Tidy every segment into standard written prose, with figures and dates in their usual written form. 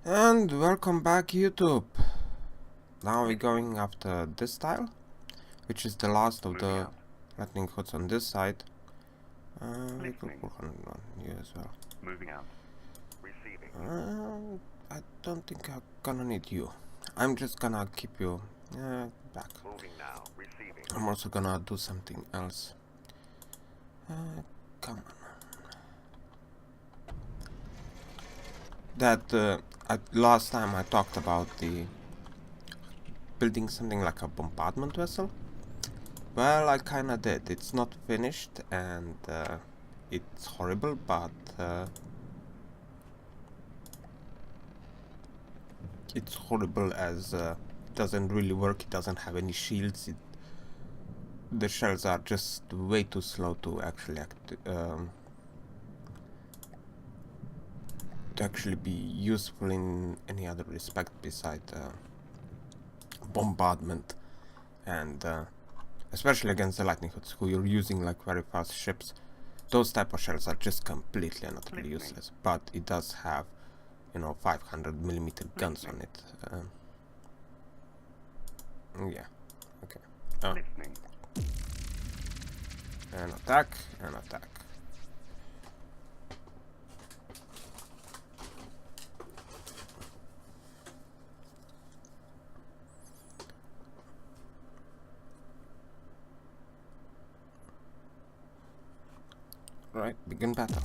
And welcome back, YouTube. Now we're going after this tile, which is the last of the lightning hoods on this side. Vehicle40 here as well. Moving out. Receiving. I don't think I'm gonna need you. I'm just gonna keep you back. Moving now. Receiving. I'm also gonna do something else. Come on. That last time I talked about the building something like a bombardment vessel. Well, I kinda did. It's not finished and it's horrible, but it's horrible as it doesn't really work. It doesn't have any shields. The shells are just way too slow to actually be useful in any other respect beside bombardment, and especially against the lightning hoods who you're using like very fast ships. Those type of shells are just completely and utterly useless, but it does have, you know, 500mm guns on it. Yeah, okay. And attack, and attack. Right, begin battle.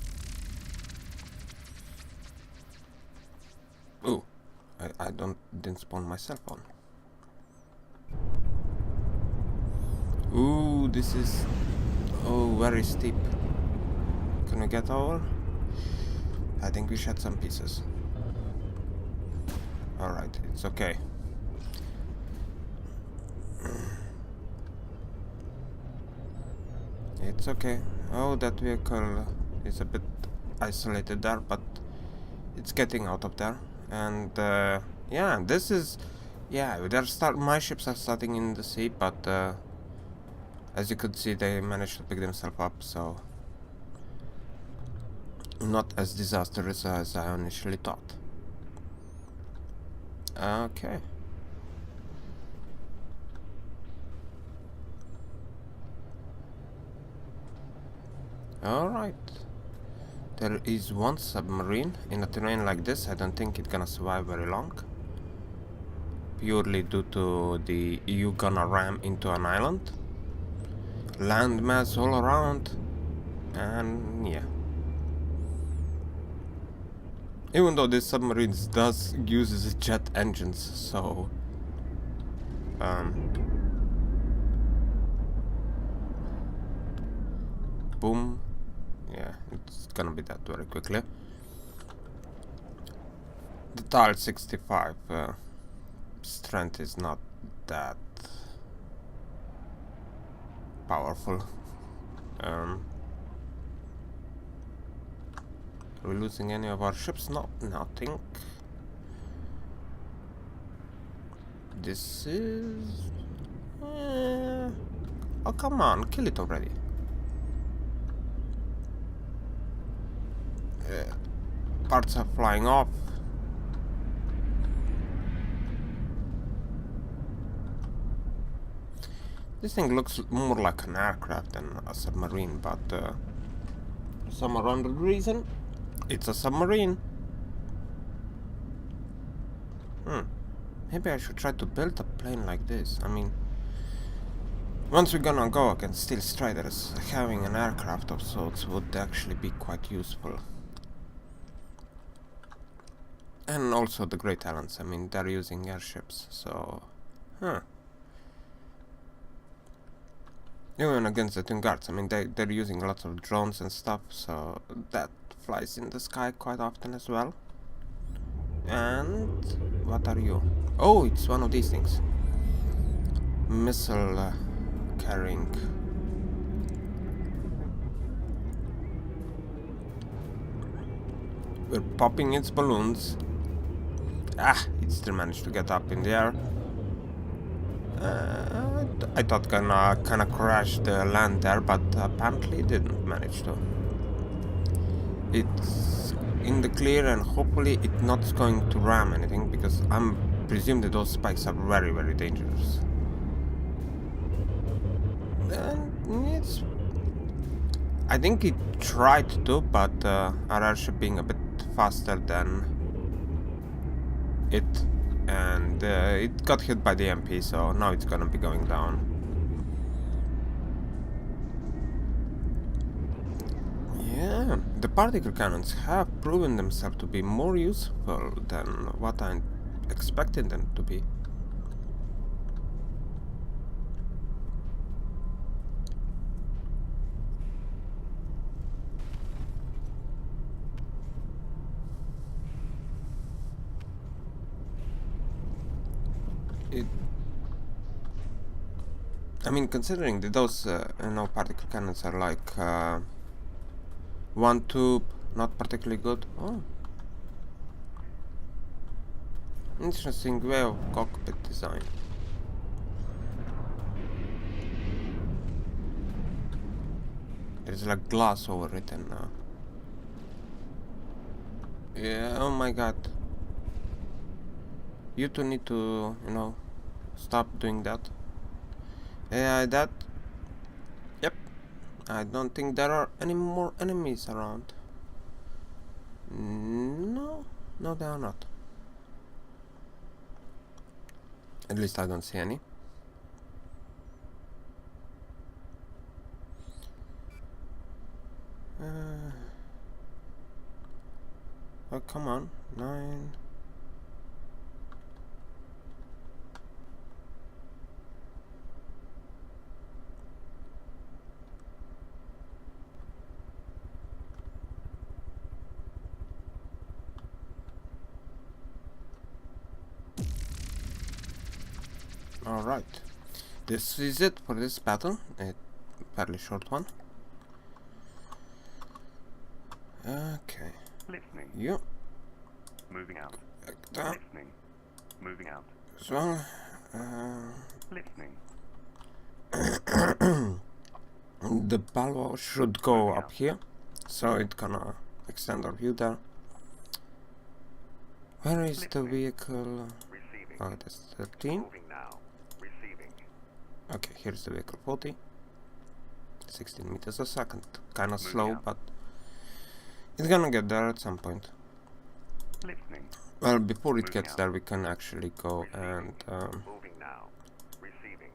Ooh, I didn't spawn my cell phone. Ooh, this is very steep. Can we get over? I think we shed some pieces. Alright, it's okay. It's okay. Oh, that vehicle is a bit isolated there, but it's getting out of there. And yeah, this is, yeah, my ships are starting in the sea, but as you could see, they managed to pick themselves up, so not as disastrous as I initially thought. Okay. Alright. There is one submarine. In a terrain like this, I don't think it's gonna survive very long. Purely due to the EU gonna ram into an island. Landmass all around. And yeah. Even though this submarine uses jet engines, so boom. Yeah, it's gonna be that very quickly. The tile 65 strength is not that powerful. Are we losing any of our ships? No, nothing. This is... oh, come on, kill it already. Parts are flying off. This thing looks more like an aircraft than a submarine, but for some unknown reason, it's a submarine. Maybe I should try to build a plane like this. I mean, once we're gonna go against Steel Striders, having an aircraft of sorts would actually be quite useful. And also the Great Islands, I mean, they're using airships, so... Even against the Twin Guards, I mean, they're using lots of drones and stuff, so that flies in the sky quite often as well. And... what are you? Oh, it's one of these things. Missile carrying. We're popping its balloons. Ah, it still managed to get up in the air. I thought gonna kinda crash the land there, but apparently it didn't manage to. It's in the clear, and hopefully it's not going to ram anything, because I'm presume that those spikes are very, very dangerous. And it's... I think it tried to, but our airship being a bit faster than it, and it got hit by the MP, so now it's gonna be going down. Yeah, the particle cannons have proven themselves to be more useful than what I expected them to be. I mean, considering that those particle cannons are like one tube, not particularly good. Oh, interesting way of cockpit design. There's like glass over it, and yeah. Oh my god. You two need to, stop doing that. Yeah, that... Yep. I don't think there are any more enemies around. No. No, there are not. At least I don't see any. Oh, come on. 9... Alright, this is it for this battle, a fairly short one. Okay. Listening. You. Moving out. That. Listening. Moving out. As well. Listening. The Balvo should go up here, so it's gonna extend our view there. Where is the vehicle? Receiving. Oh, that's 13. Moving now. Receiving. Okay, here's the vehicle 40. 16 meters a second. Kinda slow, but it's gonna get there at some point. Listening. Well, before it Moving gets out. there, we can actually go and Moving now. Receiving.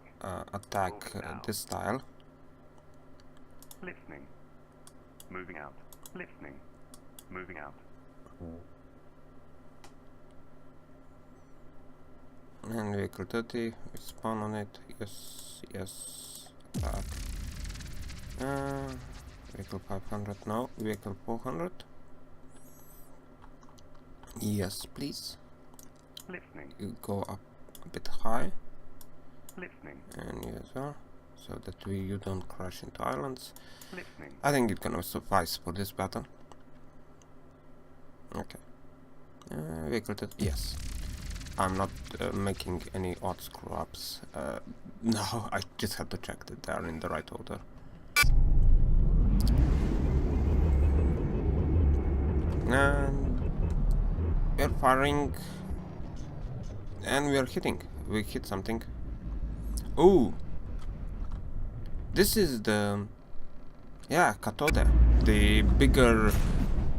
attack Moving now. this tile. Listening. Moving out. Listening. Moving out. And vehicle 30, we spawn on it. Yes, yes. Attack. Vehicle 500, no. Vehicle 400. Yes, please. Listening. You go up a bit high. Listening. And you as well. So that you don't crash into islands. Listening. I think it's gonna suffice for this battle. Okay. Vehicle 30, yes. I'm not making any odd screw-ups. No, I just have to check that they are in the right order. And we're firing, and we are hitting. We hit something. Ooh, this is the cathode, the bigger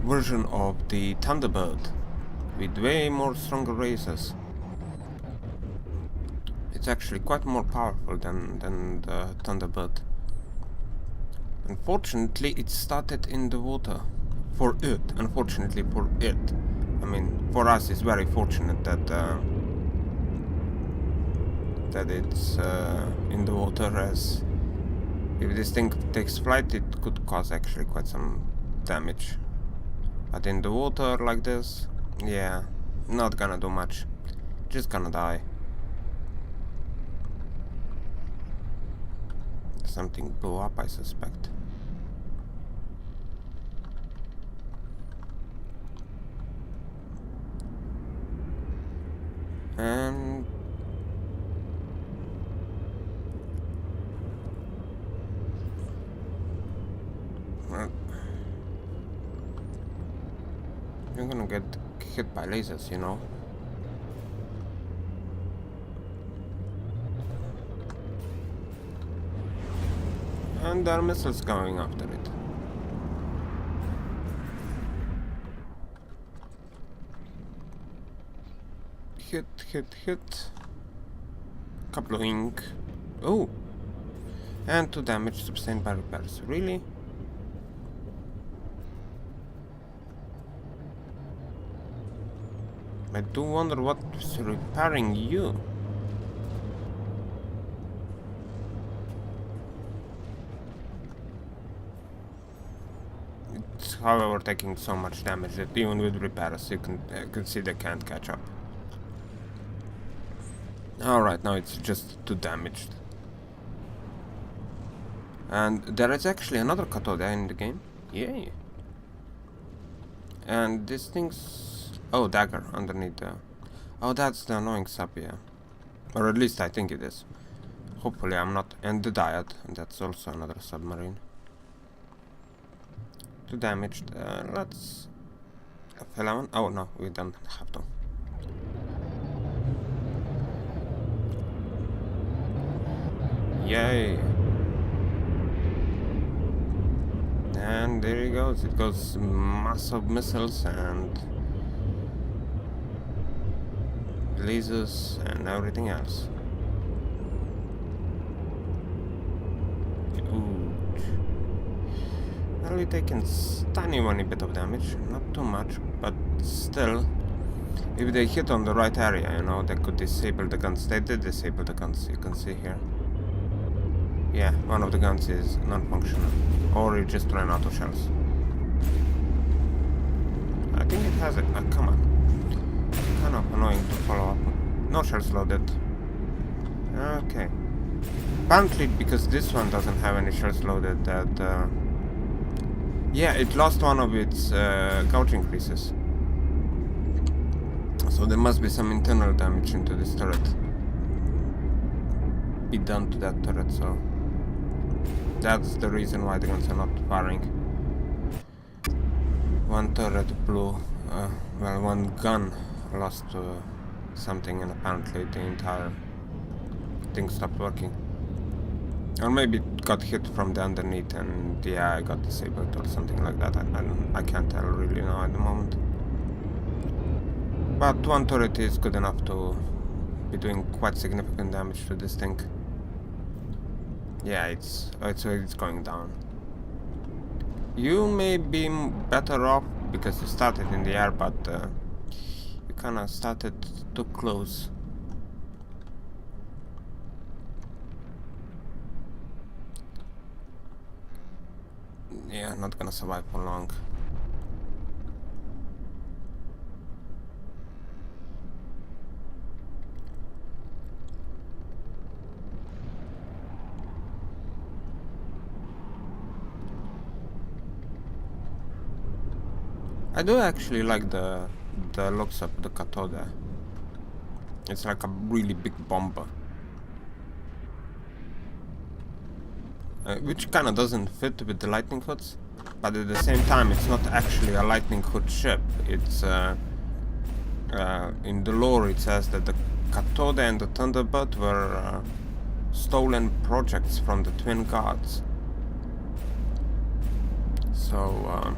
version of the Thunderbird, with way more stronger razors. It's actually quite more powerful than the Thunderbird. Unfortunately, it started in the water. For it, unfortunately for it. I mean, for us it's very fortunate that that it's in the water, as if this thing takes flight it could cause actually quite some damage. But in the water like this, yeah, not gonna do much. Just gonna die. Something blew up, I suspect. And I'm gonna get hit by lasers, you know. And there are missiles going after it. Hit. Couple of ink. Oh! And 2 damage sustained by repairs. Really? I do wonder what's repairing you. It's, however, taking so much damage that even with repairs you can see they can't catch up. Alright, now it's just too damaged. And there is actually another cathode in the game. Yay! And this thing's... oh, dagger underneath there. Oh, that's the annoying sub, yeah. Or at least I think it is. Hopefully I'm not. And the diode, and that's also another submarine. 2 damaged. Let's... F11? Oh no, we don't have to. Yay! And there he goes. It goes massive missiles and lasers and everything else. Ouch. Only taking tiny bit of damage, not too much, but still, if they hit on the right area, you know, they could disable the guns. They did disable the guns, you can see here. Yeah, one of the guns is non-functional, or it just ran out of shells. I think it has it. Come on. Kind of annoying to follow up. No shells loaded. Okay. Apparently, because this one doesn't have any shells loaded, that... yeah, it lost one of its gauge increases. So there must be some internal damage into this turret. Be done to that turret, so... that's the reason why the guns are not firing. One turret blew, well, one gun lost something, and apparently the entire thing stopped working. Or maybe it got hit from the underneath and the AI got disabled or something like that. I can't tell really now at the moment. But one turret is good enough to be doing quite significant damage to this thing. Yeah, it's going down. You may be better off because you started in the air, but you kinda started too close. Yeah, not gonna survive for long. I do actually like the looks of the cathode. It's like a really big bomber. Which kinda doesn't fit with the lightning hoods, but at the same time it's not actually a lightning hood ship. It's in the lore it says that the cathode and the Thunderbird were stolen projects from the twin gods. So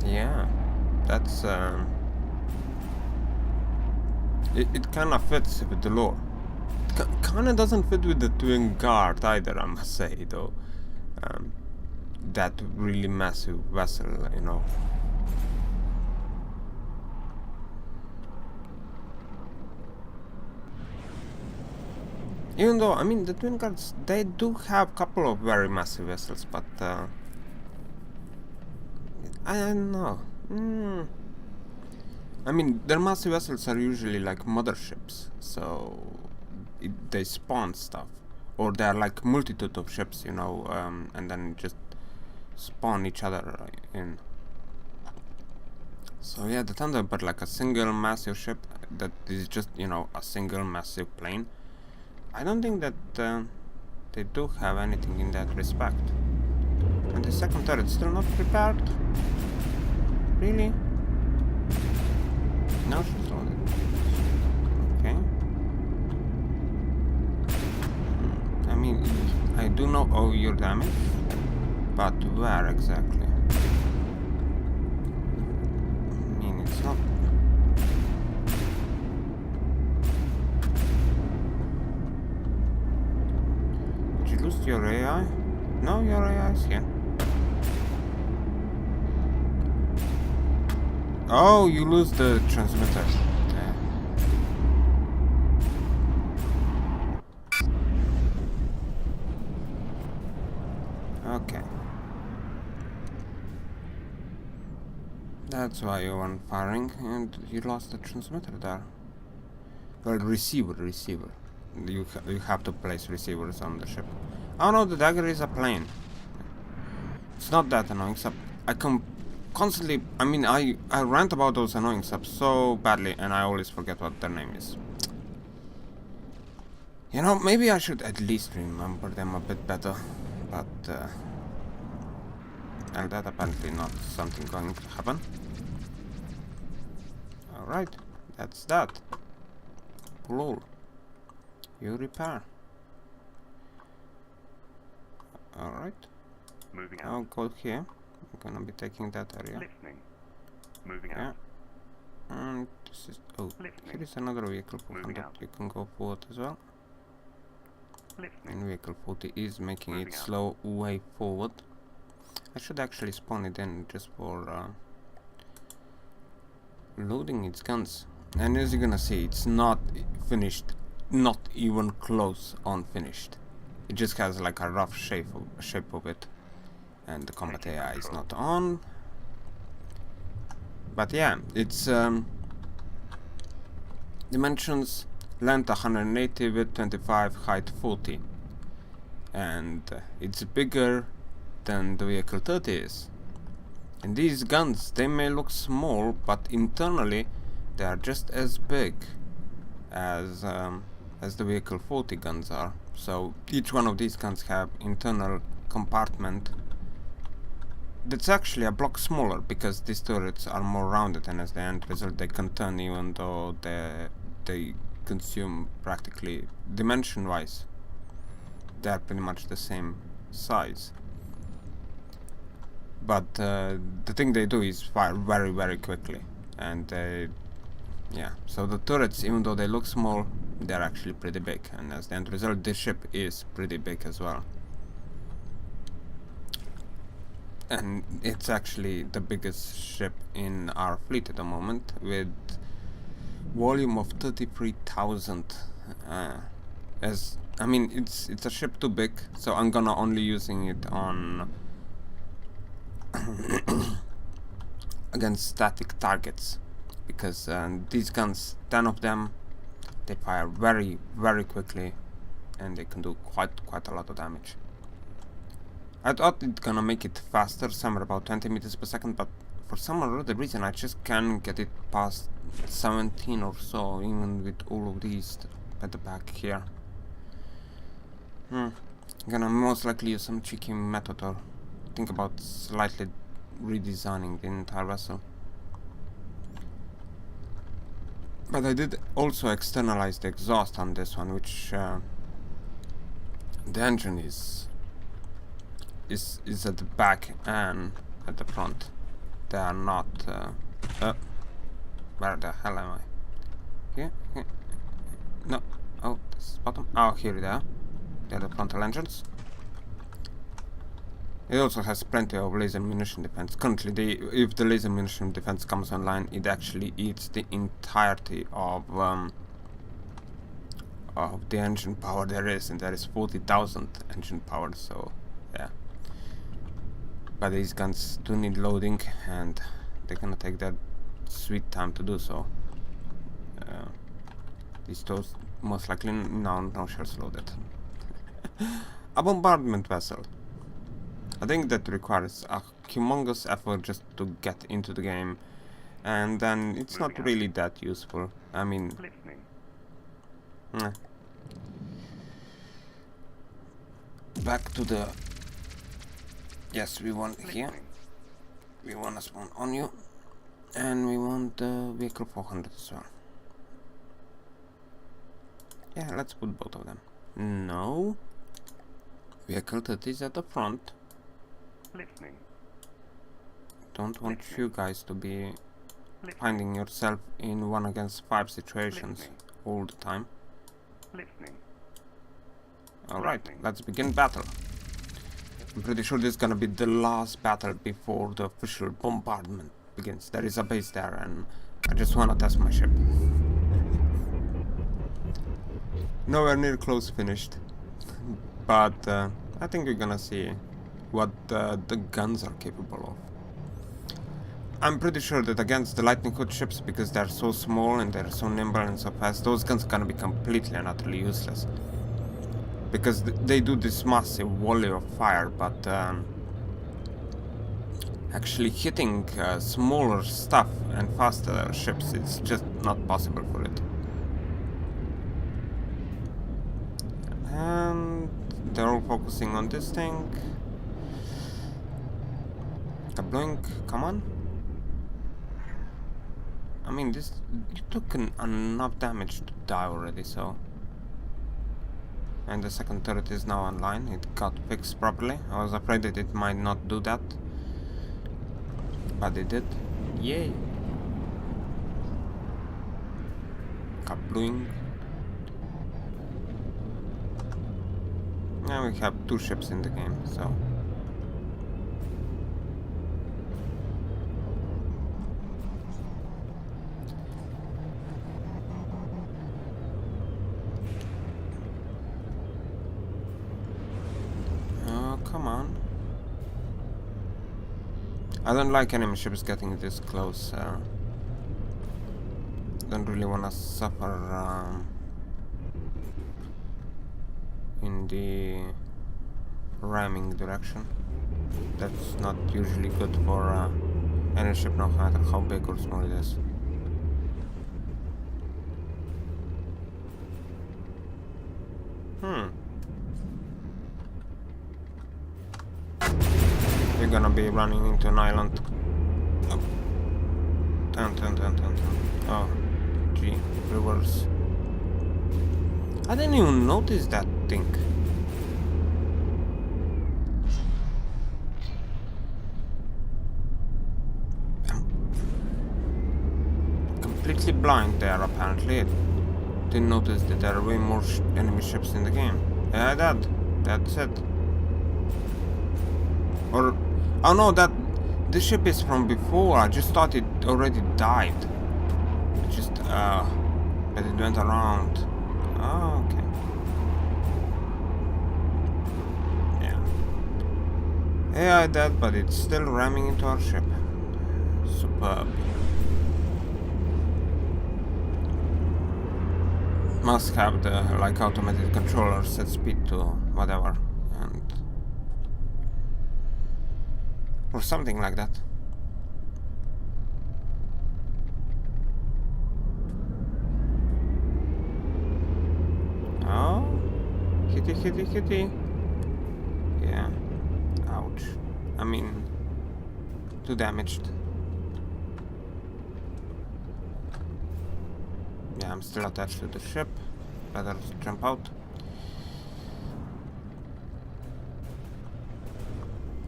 yeah, that's it kind of fits with the lore. It kind of doesn't fit with the twin guard either, I must say, though. That really massive vessel, you know. Even though, I mean, the twin guards, they do have a couple of very massive vessels, but I don't know. I mean, their massive vessels are usually like motherships, so they spawn stuff, or they're like multitude of ships, you know, and then just spawn each other in. So yeah, the Thunderbird, like a single massive ship that is just, you know, a single massive plane. I don't think that they do have anything in that respect. And the second turret still not prepared. Really? No, she's loaded. Okay. I mean, I do know all your damage, but where exactly? I mean, it's not. Did you lose your AI? No, your AI is here. Oh, you lose the transmitter. Okay. That's why you weren't firing, and you lost the transmitter there. Well, receiver. You have to place receivers on the ship. Oh no, the dagger is a plane. It's not that annoying sub. I constantly. I mean, I rant about those annoying subs so badly, and I always forget what their name is. You know, maybe I should at least remember them a bit better, but and that apparently not something going to happen. Alright, that's that. Cool. You repair. Alright. Moving I'll out. go here. I'm gonna be taking that area. Listening. Moving Yeah. out. And this is. Oh, Listening. here is another vehicle Moving that out. you can go forward as well. Listening. And vehicle 40 is making Moving its out. slow way forward. I should actually spawn it in just for loading its guns. And as you're gonna see, it's not finished, not even close on finished. It just has like a rough shape of it, and the combat Taking AI is control. not on. But yeah, it's dimensions: length 180, width 25, height 40, and it's bigger than the vehicle 30 is. And these guns, they may look small, but internally they are just as big as the vehicle 40 guns are. So each one of these guns have internal compartment that's actually a block smaller, because these turrets are more rounded, and as the end result they can turn, even though they consume practically dimension wise they're pretty much the same size. But the thing they do is fire very, very quickly, and yeah, so the turrets, even though they look small, they're actually pretty big, and as the end result this ship is pretty big as well. And it's actually the biggest ship in our fleet at the moment, with volume of 33,000. As I mean, it's a ship too big, so I'm gonna only using it on against static targets, because these guns, 10 of them, they fire very, very quickly, and they can do quite a lot of damage. I thought it's gonna make it faster, somewhere about 20 meters per second, but for some or other reason I just can't get it past 17 or so, even with all of these at the back here. I'm gonna most likely use some cheeky method, or think about slightly redesigning the entire vessel. But I did also externalize the exhaust on this one, which the engine is at the back and at the front. They are not where the hell am I? Here? No. Oh, this is bottom. Oh, here they are. They're the frontal engines. It also has plenty of laser munition defense. Currently, if the laser munition defense comes online, it actually eats the entirety of the engine power there is, and there is 40,000 engine power. So, yeah. But these guns do need loading, and they're gonna take that sweet time to do so. These doors most likely no shells loaded. A bombardment vessel. I think that requires a humongous effort just to get into the game, and then it's not really that useful. I mean, back to the. Yes, we want here. We want to spawn on you. And we want the vehicle 400 as well. Yeah, let's put both of them. No. Vehicle 30 is at the front. Listening. Don't want Listening. you guys to be Listening. finding yourself in 1 against 5 situations Listening. all the time. Listening. Alright, Listening. let's begin battle. I'm pretty sure this is gonna be the last battle before the official bombardment begins. There is a base there and I just wanna test my ship. Nowhere near close finished. But I think we're gonna see what the guns are capable of. I'm pretty sure that against the lightning hood ships, because they're so small and they're so nimble and so fast, those guns are gonna be completely and utterly useless. Because they do this massive volley of fire, but actually hitting smaller stuff and faster ships, it's just not possible for it. And they're all focusing on this thing. Blink, come on. I mean, this, you took enough damage to die already, so. And the second turret is now online. It got fixed properly. I was afraid that it might not do that, but it did. Yay! Kabloing. Now we have 2 ships in the game, so. Come on. I don't like enemy ships getting this close. Don't really wanna suffer in the ramming direction. That's not usually good for any ship, no matter how big or small it is. We're gonna be running into an island. Oh. Turn. Oh, gee, reverse. I didn't even notice that thing. I'm completely blind there, apparently. Didn't notice that there are way more enemy ships in the game. Yeah, that's it. Or, oh no, this ship is from before. I just thought it already died. It just, but it went around. Oh, okay. Yeah. Yeah, dead, but it's still ramming into our ship. Superb. Must have the, like, automated controller set speed to whatever, and or something like that. Oh, kitty. Yeah. Ouch. I mean, too damaged. Yeah, I'm still attached to the ship. Better jump out.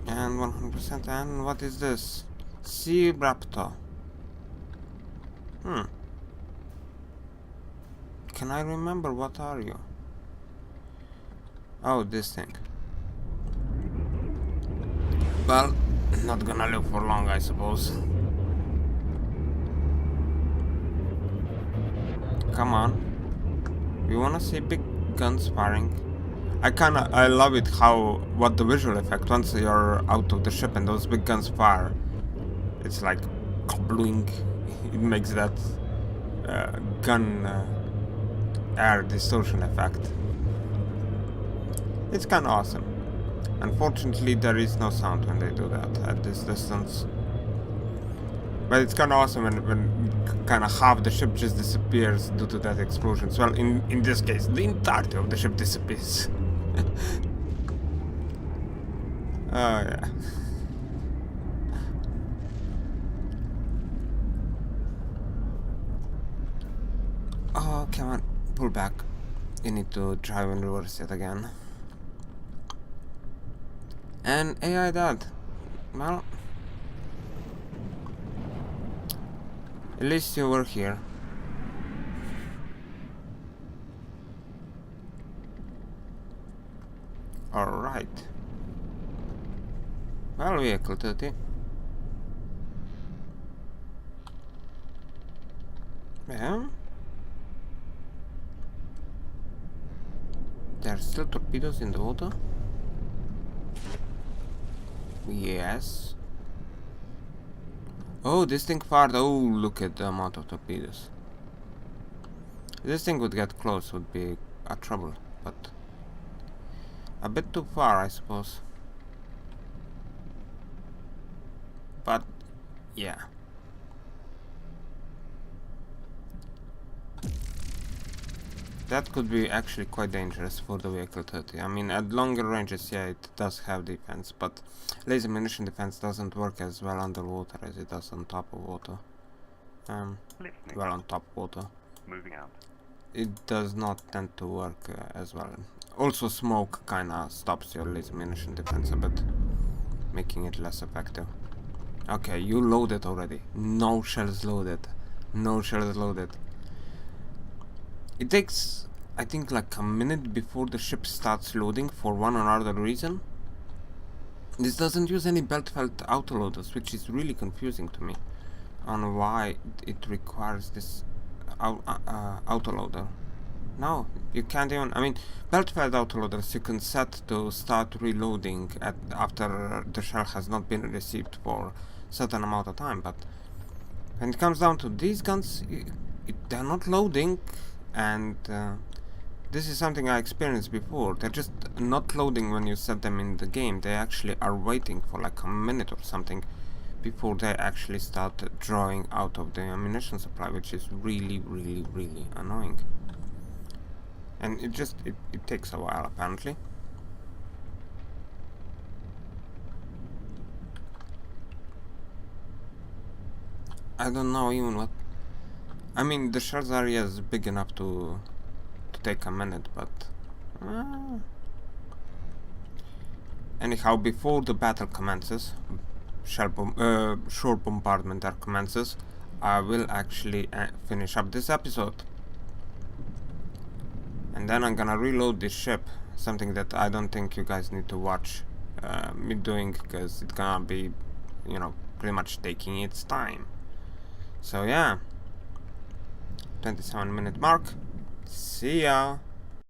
And 100%. And what is this? Sea Raptor. Can I remember what are you? Oh, this thing. Well, not gonna live for long, I suppose. Come on. We wanna see big guns firing. I love it what the visual effect, once you're out of the ship and those big guns fire, it's like blink. It makes that gun air distortion effect. It's kinda awesome. Unfortunately, there is no sound when they do that at this distance. But it's kinda awesome when kinda half the ship just disappears due to that explosion. So, well, in this case, the entirety of the ship disappears. Oh yeah. Oh, come on, pull back. You need to drive in reverse yet again. And AI died. Well, at least you were here. Alright. Well, Vehicle40. Yeah. There are still torpedoes in the water? Yes. Oh, this thing fired. Oh, look at the amount of torpedoes. If this thing would get close, would be a trouble, but a bit too far, I suppose. But yeah. That could be actually quite dangerous for the Vehicle40. I mean, at longer ranges, yeah, it does have defense, but laser munition defense doesn't work as well underwater as it does on top of water. Well, on top water. Moving out. It does not tend to work as well. Also, smoke kinda stops your laser munition defense a bit, making it less effective. Okay, you loaded already. No shells loaded. No shells loaded. It takes, I think, like a minute before the ship starts loading for one or other reason. This doesn't use any belt-felt autoloaders, which is really confusing to me on why it requires this autoloader. No, you can't even. I mean, belt-felt autoloaders you can set to start reloading after the shell has not been received for a certain amount of time, but when it comes down to these guns, they're not loading. And this is something I experienced before. They're just not loading when you set them in the game. They actually are waiting for like a minute or something before they actually start drawing out of the ammunition supply, which is really, really, really annoying. And it takes a while, apparently. I don't know even what. I mean, the shells area is big enough to take a minute, but anyhow, before the battle commences, shore bombardment commences, I will actually finish up this episode, and then I'm gonna reload this ship. Something that I don't think you guys need to watch me doing, because it's gonna be, you know, pretty much taking its time. So yeah. 27-minute mark. See ya.